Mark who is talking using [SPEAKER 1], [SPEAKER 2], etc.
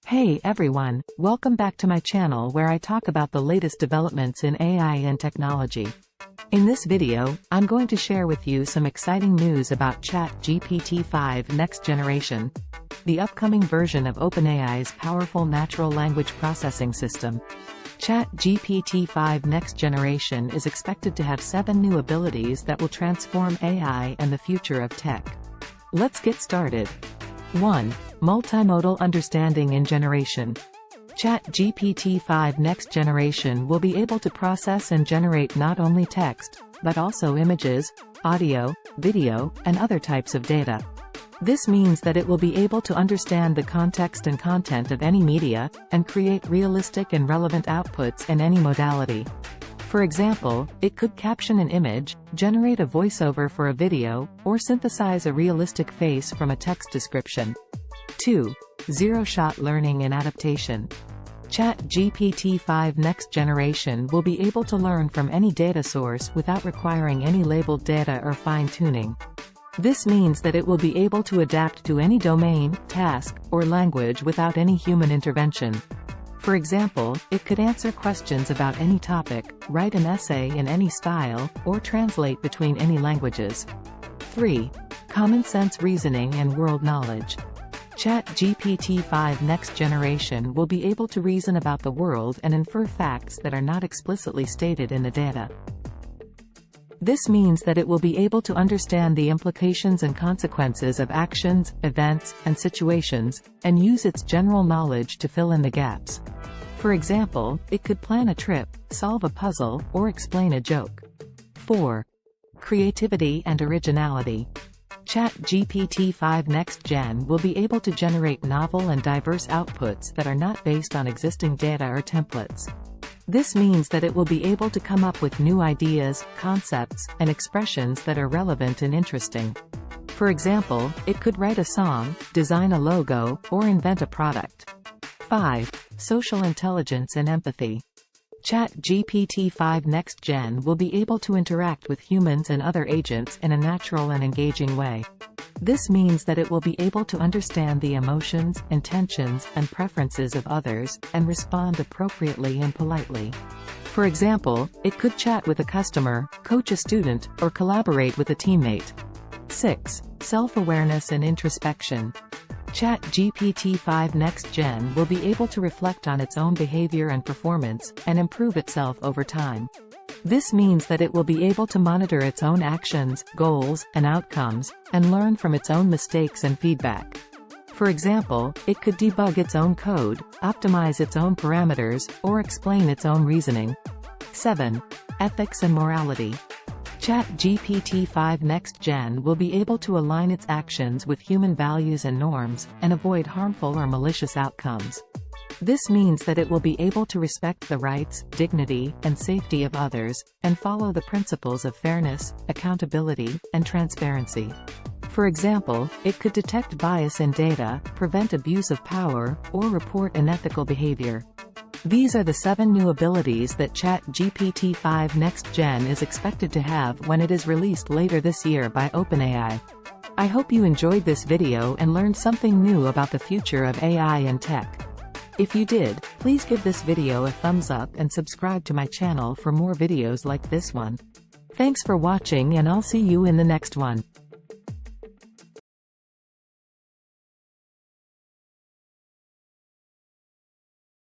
[SPEAKER 1] Hey everyone, welcome back to my channel where I talk about the latest developments in AI and technology. In this video, I'm going to share with you some exciting news about Chat GPT 5 next generation, the upcoming version of OpenAI's powerful natural language processing system. Chat GPT 5 next generation is expected to have 7 new abilities that will transform AI and the future of tech. Let's get started. 1. Multimodal understanding in generation. Chat GPT 5 next generation will be able to process and generate not only text, but also images, audio, video, and other types of data. This means that it will be able to understand the context and content of any media, and create realistic and relevant outputs in any modality. For example, it could caption an image, generate a voiceover for a video, or synthesize a realistic face from a text description. 2. Zero-shot learning and adaptation. Chat GPT 5 next generation will be able to learn from any data source without requiring any labeled data or fine-tuning. This means that it will be able to adapt to any domain, task, or language without any human intervention. For example, it could answer questions about any topic, write an essay in any style, or translate between any languages. 3. Common sense reasoning and world knowledge. Chat GPT 5 next generation will be able to reason about the world and infer facts that are not explicitly stated in the data. This means that it will be able to understand the implications and consequences of actions, events, and situations, and use its general knowledge to fill in the gaps. For example, it could plan a trip, solve a puzzle, or explain a joke. 4. Creativity and originality. Chat GPT 5 next gen will be able to generate novel and diverse outputs that are not based on existing data or templates. This means that it will be able to come up with new ideas, concepts, and expressions that are relevant and interesting. For example, it could write a song, design a logo, or invent a product. 5. Social intelligence and empathy. Chat GPT 5 next gen will be able to interact with humans and other agents in a natural and engaging way. This means that it will be able to understand the emotions, intentions, and preferences of others, and respond appropriately and politely. For example, it could chat with a customer, coach a student, or collaborate with a teammate. 6. Self-awareness and introspection. Chat GPT 5 next gen will be able to reflect on its own behavior and performance, and improve itself over time. This means that it will be able to monitor its own actions, goals, and outcomes, and learn from its own mistakes and feedback. For example, it could debug its own code, optimize its own parameters, or explain its own reasoning. 7. Ethics and morality. Chat GPT 5 next gen will be able to align its actions with human values and norms, and avoid harmful or malicious outcomes. This means that it will be able to respect the rights, dignity, and safety of others, and follow the principles of fairness, accountability, and transparency. For example, it could detect bias in data, prevent abuse of power, or report unethical behavior. These are the 7 new abilities that Chat GPT 5 next gen is expected to have when it is released later this year by OpenAI. I hope you enjoyed this video and learned something new about the future of AI and tech. If you did, please give this video a thumbs up and subscribe to my channel for more videos like this one. Thanks for watching, and I'll see you in the next one.